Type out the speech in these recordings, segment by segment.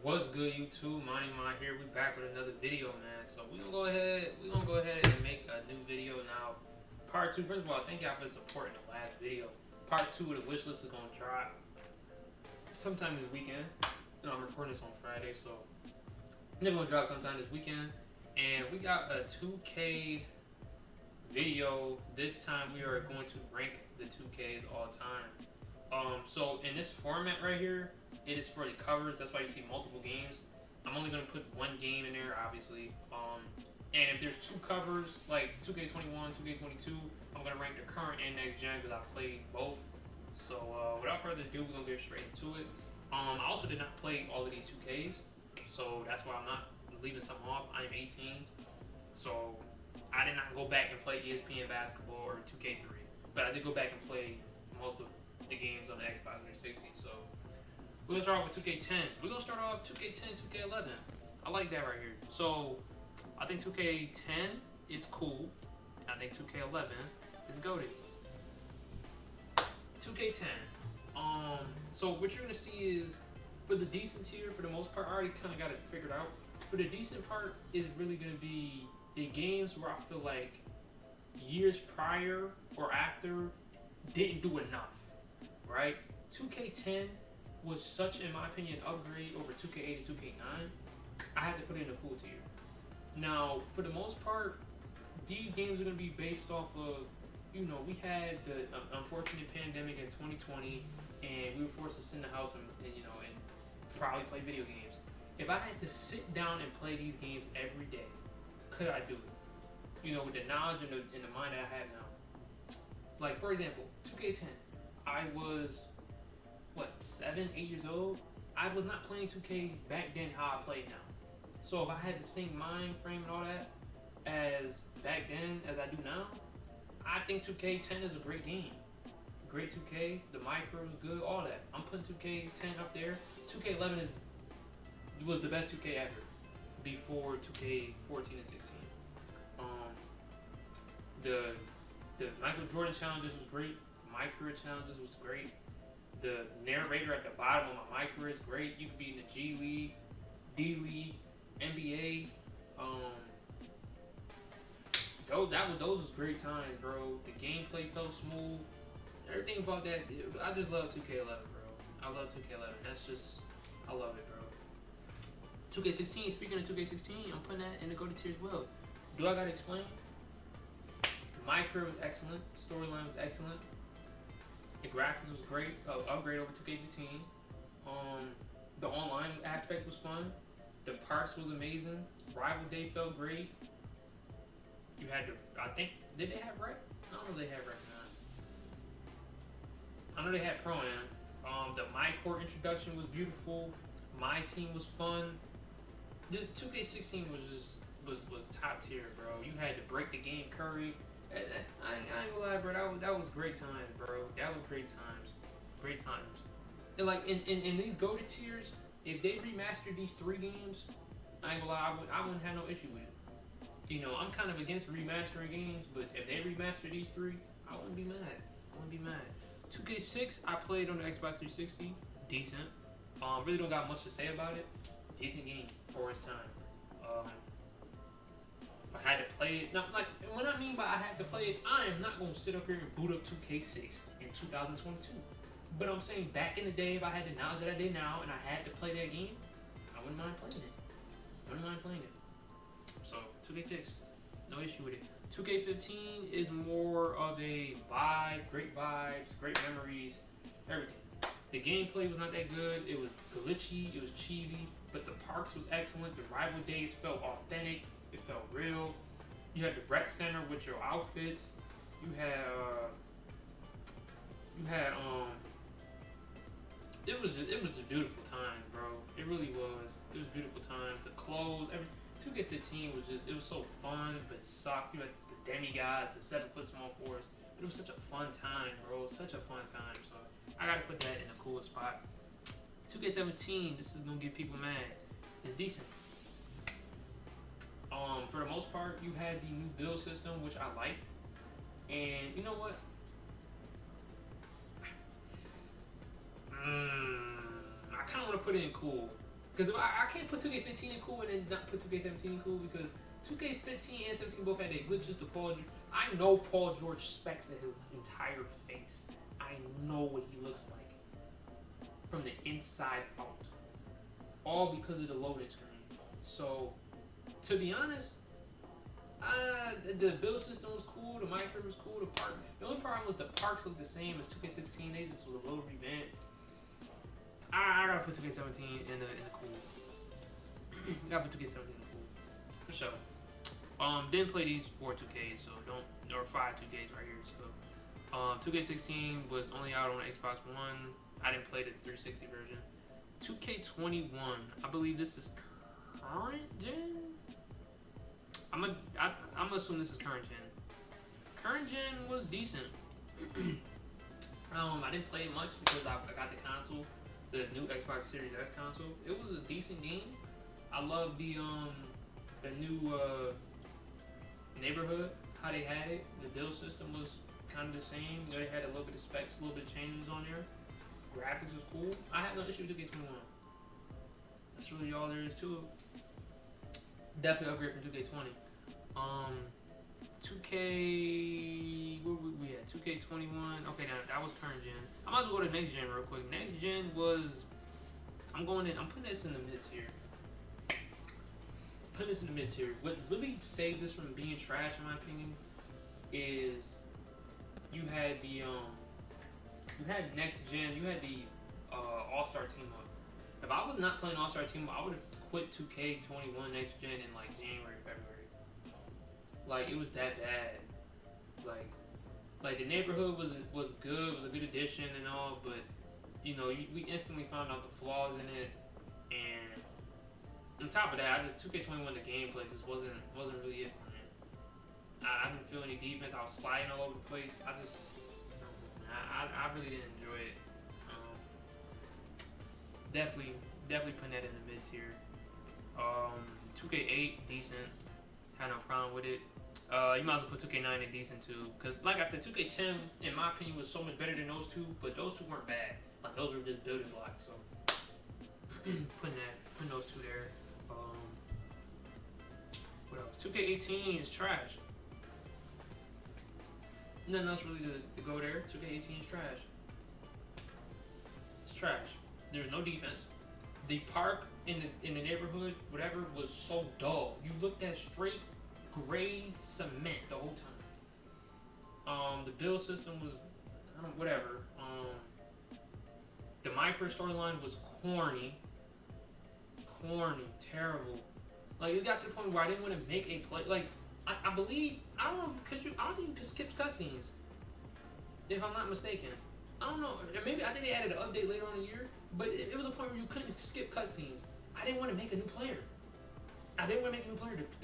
What's good, YouTube? Monty Mind here. We back with another video, man. So we gonna go ahead and make a new video now. Part two. First of all, thank y'all for supporting the last video. Part two of the wish list is gonna drop sometime this weekend. I'm recording this on Friday, so they're gonna drop sometime this weekend. And we got a 2K video. This time we are going to rank the 2Ks all time. So in this format right here, it is for the covers. That's why you see multiple games. I'm only gonna put one game in there, obviously. And if there's two covers, like 2K21, 2K22, I'm gonna rank the current and next gen because I played both. So without further ado, we're gonna get straight into it. I also did not play all of these 2Ks, so that's why I'm not leaving some off. I am 18, so I did not go back and play ESPN basketball or 2K3, but I did go back and play most of the games on the Xbox 360. So we're gonna start off with 2K10. We're gonna start off 2K10, 2K11. I like that right here. So I think 2K10 is cool. I think 2K11 is goated. 2K10. So what you're gonna see is for the decent tier, for the most part, I already kind of got it figured out. For the decent part is really gonna be the games where I feel like years prior or after didn't do enough, right? 2K10 was such, in my opinion, an upgrade over 2K8 and 2K9. I had to put it in the cool tier. Now, for the most part, these games are going to be based off of, we had the unfortunate pandemic in 2020, and we were forced to sit in the house and probably play video games. If I had to sit down and play these games every day, could I do it? With the knowledge and the mind that I have now. Like, for example, 2K10. I was, 7, 8 years old? I was not playing 2K back then how I play now. So if I had the same mind frame and all that as back then as I do now, I think 2K10 is a great game. Great 2K, the micro is good, all that. I'm putting 2K10 up there. 2K11 was the best 2K ever before 2K14 and 16. The Michael Jordan challenges was great. My career challenges was great. The narrator at the bottom of my career is great. You could be in the G League, D League, NBA. Those was great times, bro. The gameplay felt smooth. Everything about that, I just love 2K11, bro. I love 2K11. I love it, bro. 2K16. Speaking of 2K16, I'm putting that in the go-to tier as well. Do I gotta explain? My career was excellent. Storyline was excellent. The graphics was great. Upgrade over 2K15. The online aspect was fun. The parks was amazing. Rival Day felt great. You had to, I think, did they have rec? I don't know if they had rec or not. I know they had Pro-Am. The My Court introduction was beautiful. My team was fun. The 2K16 was top tier, bro. You had to break the game Curry. I ain't gonna lie, bro. That was great times, bro. That was great times. Great times. And like in these go-to tiers, if they remastered these 3 games, I ain't gonna lie, I wouldn't have no issue with it. I'm kind of against remastering games, but if they remaster these 3, I wouldn't be mad. 2K6, I played on the Xbox 360. Decent. Really don't got much to say about it. Decent game for its time. I had to play it. Now, like, what I mean by I had to play it, I am not going to sit up here and boot up 2K6 in 2022. But I'm saying back in the day, if I had the knowledge that I did now and I had to play that game, I wouldn't mind playing it. So, 2K6, no issue with it. 2K15 is more of a vibe, great vibes, great memories, everything. The gameplay was not that good. It was glitchy, it was cheesy, but the parks was excellent. The rival days felt authentic. It felt real. You had the rec center with your outfits. You had it was just beautiful times, bro. It really was. It was beautiful times. The clothes, 2K15 it was so fun, but it sucked. You had the demigods, the 7-foot small force. But it was such a fun time, bro. Such a fun time. So I gotta put that in a cool spot. 2K17, this is gonna get people mad. It's decent. For the most part, you had the new build system, which I like. And you know what? I kind of want to put it in cool. Because I can't put 2K15 in cool and then not put 2K17 in cool because 2K15 and 17 both had their glitches. I know Paul George specs in his entire face. I know what he looks like from the inside out, all because of the loading screen. So, to be honest, the build system was cool, the micro was cool, the only problem was the parks looked the same as 2K16. They just was a little revamped. I gotta put 2K17 in the cool. Gotta put 2K17 in the cool for sure. Didn't play these 4 2Ks, so don't, or 5 2Ks right here. So 2K16 was only out on Xbox One. I didn't play the 360 version. 2K21, I believe this is current gen. I'm gonna assume this is current gen. Current gen was decent. I didn't play it much because I got the console, the new Xbox Series X console. It was a decent game. I love the new neighborhood, how they had it. The build system was kind of the same. You know, they had a little bit of specs, a little bit of changes on there. Graphics was cool. I had no issue with 2K21. That's really all there is to it. Definitely upgrade from 2K20. 2K, where we at? 2K21. Okay, that was current gen. I might as well go to next gen real quick. Next gen was, I'm putting this in the mid tier. What really saved this from being trash, in my opinion, is you had next gen, you had the All-Star Team Up. If I was not playing All-Star Team Up, I would have quit 2K21 next gen in like January, February. Like, it was that bad. Like the neighborhood was good, was a good addition and all, but you know, we instantly found out the flaws in it, and on top of that, 2K21 the gameplay just wasn't really it for me. I didn't feel any defense. I was sliding all over the place. I really didn't enjoy it. Definitely putting that in the mid tier. 2K8 decent. Had no problem with it. You might as well put 2K9 in decent too, because like I said, 2K10 in my opinion was so much better than those two, but those two weren't bad. Like, those were just building blocks. So putting those two there. What else? 2K18 is trash. Nothing else really to go there. 2K18 is trash. It's trash. There's no defense. The park in the neighborhood, whatever, was so dull. You looked at straight gray cement the whole time. The build system was, whatever. The micro storyline was corny, terrible. Like, it got to the point where I didn't want to make a play. Like, I believe, I don't think you could skip cutscenes, if I'm not mistaken. I don't know, maybe, I think they added an update later on in the year, but it was a point where you couldn't skip cutscenes. I didn't want to make a new player. The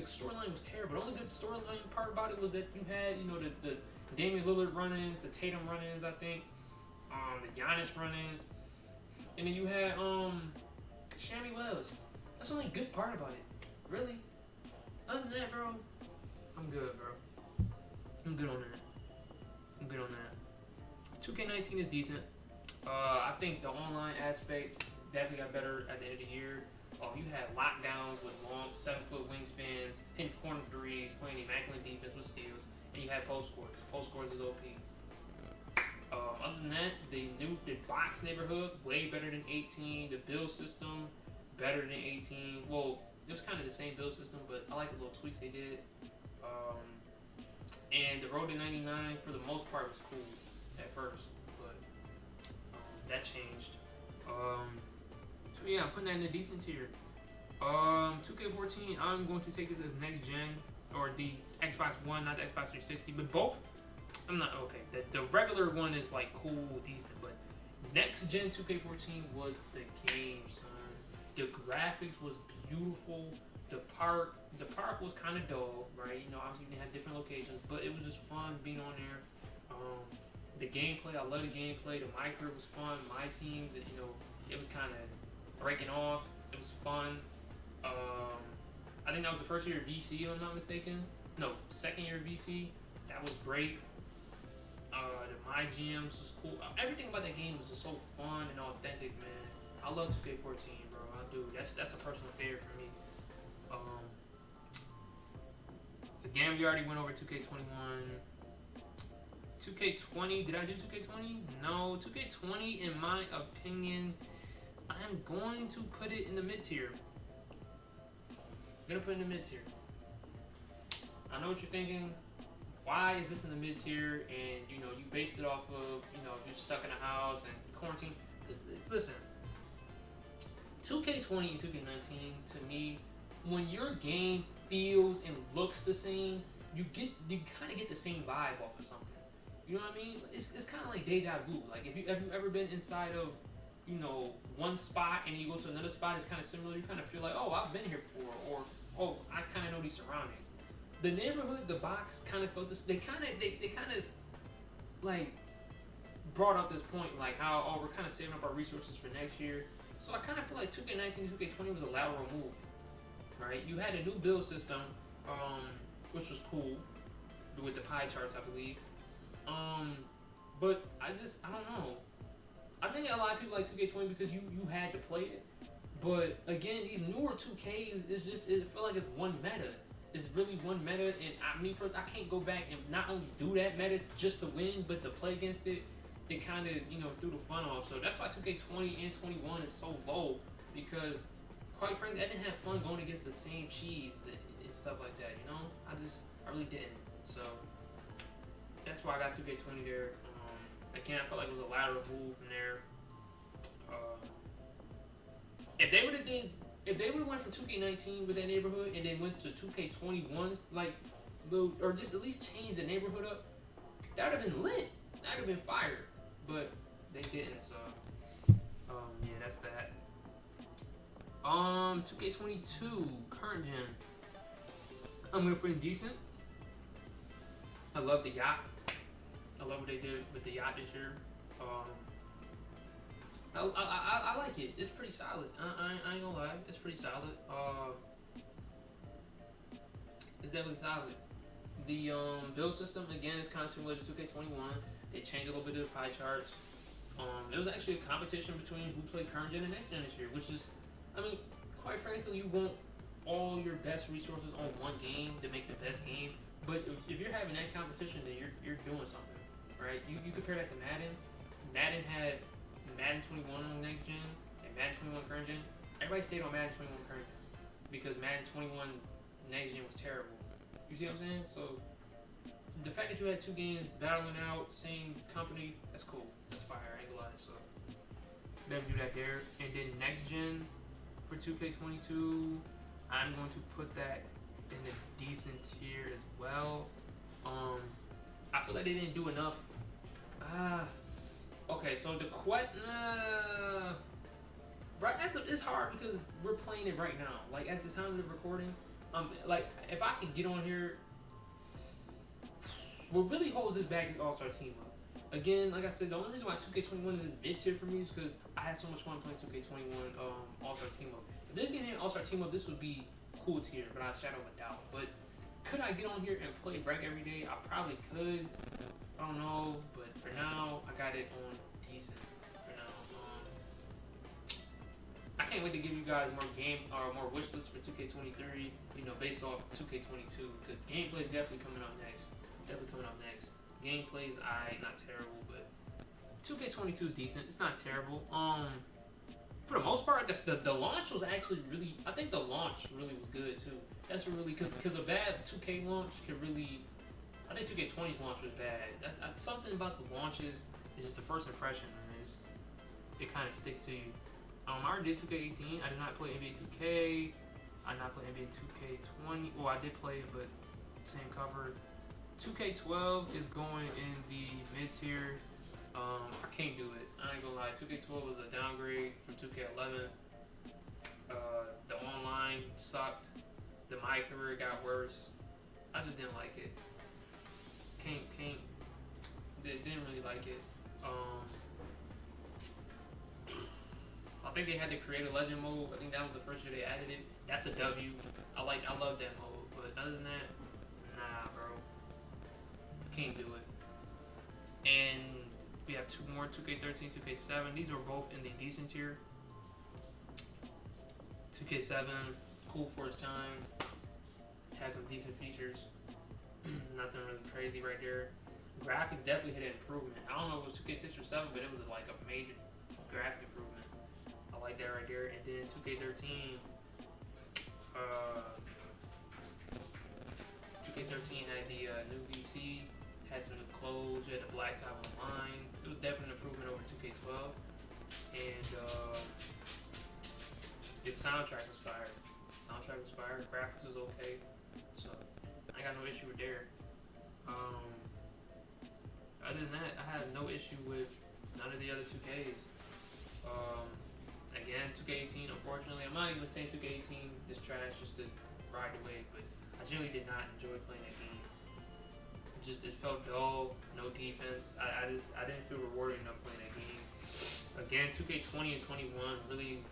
storyline was terrible. The only good storyline part about it was that you had, you know, the Damian Lillard run-ins, the Tatum run-ins, I think, the Giannis run-ins, and then you had Shammy Wells. That's the only good part about it. Really? Other than that, bro, I'm good, bro. I'm good on that. 2K19 is decent. I think the online aspect definitely got better at the end of the year. You had lockdowns with long 7-foot wingspans, hitting corner threes, playing immaculate defense with steals, and you had post scores. Post scores is OP. Other than that, the box neighborhood way better than 18. The build system better than 18. Well, it was kind of the same build system, but I like the little tweaks they did. And the Road to 99 for the most part was cool at first, but that changed. So yeah, I'm putting that in a decent tier. 2K14, I'm going to take this as next gen, or the Xbox One, not the Xbox 360, but both. I'm not okay. The regular one is like cool, decent, but next gen 2K14 was the game, son. The graphics was beautiful. The park was kind of dull, right? You know, obviously they had different locations, but it was just fun being on there. The gameplay, I love the gameplay. The micro was fun. My team, you know, it was kind of breaking off. It was fun. I think that was the first year of VC, if I'm not mistaken. No, second year of VC. That was great. The My GMs was cool. Everything about that game was just so fun and authentic, man. I love 2K14, bro. I do. That's a personal favorite for me. Again, we already went over 2K21. 2K20, did I do 2K20? No, 2K20, in my opinion, I'm going to put it in the mid tier. I'm gonna put it in the mid tier. I know what you're thinking. Why is this in the mid tier? And you based it off of if you're stuck in a house and quarantine. Listen, 2K20 and 2K19 to me, when your game feels and looks the same, you kind of get the same vibe off of something. You know what I mean? It's kind of like deja vu. Like have you ever been inside of one spot and you go to another spot, it's kind of similar. You kind of feel like, oh, I've been here before, or oh, I kind of know these surroundings. The neighborhood, the box kind of felt this. They kind of like brought up this point, like how we're kind of saving up our resources for next year. So I kind of feel like 2K19 and 2K20 was a lateral move, right? You had a new build system, which was cool with the pie charts, I believe. But I don't know. I think a lot of people like 2K20 because you had to play it. But again, these newer 2Ks, it feel like it's one meta. It's really one meta, and I can't go back and not only do that meta just to win, but to play against it. It kind of threw the fun off. So that's why 2K20 and 21 is so low, because quite frankly, I didn't have fun going against the same cheese and stuff like that. I really didn't. So that's why I got 2K20 there. Again, I felt like it was a lateral move from there. If they would have went from 2K19 with that neighborhood and then went to 2K21, or just at least change the neighborhood up, that would have been lit. That would have been fire. But they didn't. So yeah, that's that. 2K22 current gen. I'm gonna put in decent. I love the yacht. I love what they did with the yacht this year. I like it. It's pretty solid. I ain't gonna lie. It's pretty solid. It's definitely solid. The build system, again, is kind of similar to 2K21. They changed a little bit of the pie charts. There was actually a competition between who played current gen and next gen this year, which is, quite frankly, you want all your best resources on one game to make the best game. But if you're having that competition, then you're doing something, right? You compare that to Madden. Madden had Madden 21 on next gen and Madden 21 current gen. Everybody stayed on Madden 21 current gen because Madden 21 next gen was terrible. You see what I'm saying? So the fact that you had two games battling out, same company, that's cool. That's fire. I ain't gonna lie. So better do that there. And then next gen for 2K22, I'm going to put that in the decent tier as well. I feel like they didn't do enough. Okay, so the right, it's hard because we're playing it right now. Like at the time of the recording, like if I could get on here, what really holds this back is All-Star Team Up. Again, like I said, the only reason why 2K21 is in mid tier for me is because I had so much fun playing 2K21 All-Star Team Up. If this game had All-Star Team Up, this would be cool tier, but I shadow a doubt. But could I get on here and play Break every day? I probably could. I don't know, but for now, I got it on decent. For now, I can't wait to give you guys more wish lists for 2K23. Based off 2K22, because gameplay is definitely coming up next. Gameplay is not terrible, but 2K22 is decent. It's not terrible. For the most part, the launch was actually really. I think the launch really was good too. That's really because a bad 2K launch can really. I think 2K20's launch was bad. Something about the launches is just the first impression, man. It kind of stick to you. I already did 2K18. I did not play NBA 2K. I did not play NBA 2K20. Well, I did play it, but same cover. 2K12 is going in the mid tier. I can't do it. I ain't gonna lie. 2K12 was a downgrade from 2K11. The online sucked. The My Career got worse. I just didn't like it. Didn't really like it. I think they had the Create a Legend mode. I think that was the first year they added it. That's a W. I love that mode. But other than that, nah, bro. Can't do it. And we have two more, 2K13, 2K7. These are both in the decent tier. 2K7, cool for its time. Has some decent features. Nothing really crazy right there. Graphics definitely hit an improvement. I don't know if it was 2K6 or 7, but it was like a major graphic improvement. I like that right there. And then 2K13, 2K13 had the new VC, had some new clothes, you had the blacktop online. It was definitely an improvement over 2K12. And the soundtrack was fire. Graphics was okay. So I got no issue with there. Other than that, I have no issue with none of the other 2Ks. Again, 2K18, unfortunately, I'm not even saying 2K18 is trash just to ride the wave, but I generally did not enjoy playing that game. It felt dull, no defense. I didn't feel rewarding enough playing that game. Again, 2K20 and 21 really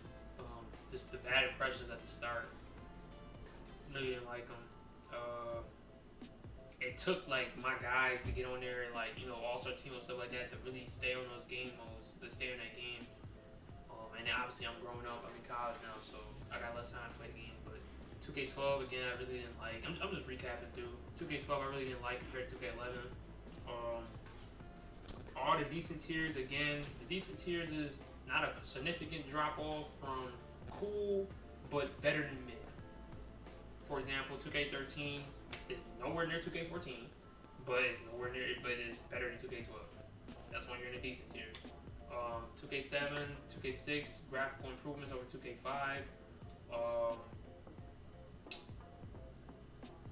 just the bad impressions at the start. Really didn't like them. It took like my guys to get on there and like all-star team and stuff like that to really stay on those game modes, to stay in that game. And then obviously I'm growing up. I'm in college now, so I got less time to play the game. But 2K12 again, I really didn't like. I'm just recapping through 2K12. I really didn't like compared to 2K11. All the decent tiers again. The decent tiers is not a significant drop off from cool, but better than mid. For example, 2K13 is nowhere near 2K14, but it's better than 2K12. That's when you're in the decent tier. 2K7, 2K6, graphical improvements over 2K5.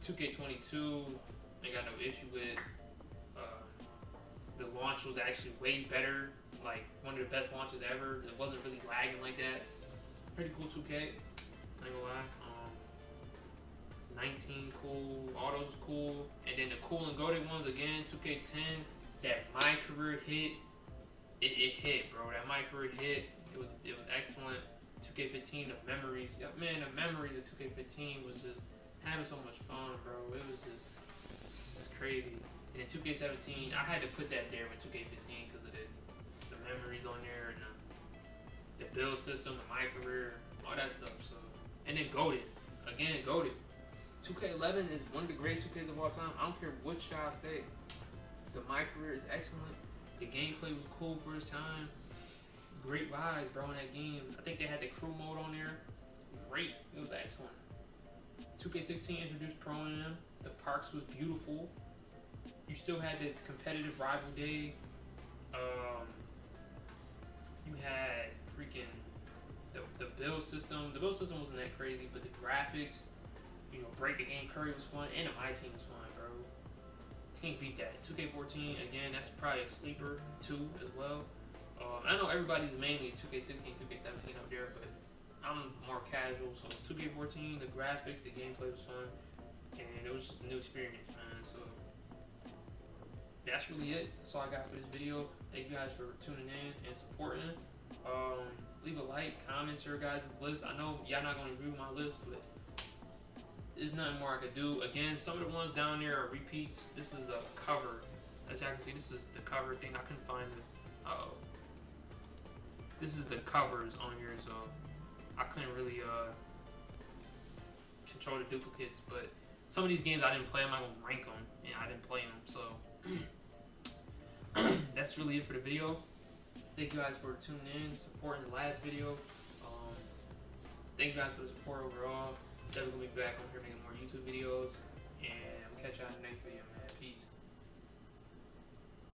2K22, I got no issue with. The launch was actually way better, like one of the best launches ever. It wasn't really lagging like that. Pretty cool 2K, I ain't gonna lie. 19 cool, all those was cool, and then the cool and goated ones again. 2K10, that My Career hit, it hit, bro. That My Career hit, it was excellent. 2K15, the memories, the memories of 2K15 was just having so much fun, bro. It was just crazy. And then 2K17, I had to put that there with 2K15 because of the memories on there and the build system, the My Career, all that stuff. So, and then goated, again, goated. 2K11 is one of the greatest 2Ks of all time. I don't care what y'all say. The My Career is excellent. The gameplay was cool for its time. Great vibes, bro, in that game. I think they had the crew mode on there. Great. It was excellent. 2K16 introduced Pro-Am. The parks was beautiful. You still had the competitive rival day. You had freaking the build system. The build system wasn't that crazy, but the graphics, break the game Curry was fun, and the My Team was fun, bro. Can't beat that. 2K14, again, that's probably a sleeper too as well. I know everybody's mainly is 2K16, 2K17 up there, but I'm more casual. So 2K14, the graphics, the gameplay was fun, and it was just a new experience, man. So that's really it. That's all I got for this video. Thank you guys for tuning in and supporting. Leave a like, comment your guys' list. I know y'all not gonna agree with my list, but there's nothing more I could do. Again, some of the ones down there are repeats. This is a cover. As y'all can see, this is the cover thing. I couldn't find it. This is the covers on here, so I couldn't really control the duplicates. But some of these games I didn't play. I'm not gonna rank them, and I didn't play them. So that's really it for the video. Thank you guys for tuning in, supporting the last video. Thank you guys for the support overall. Definitely gonna be back on here making more YouTube videos, and we'll catch y'all in the next video, man. Peace.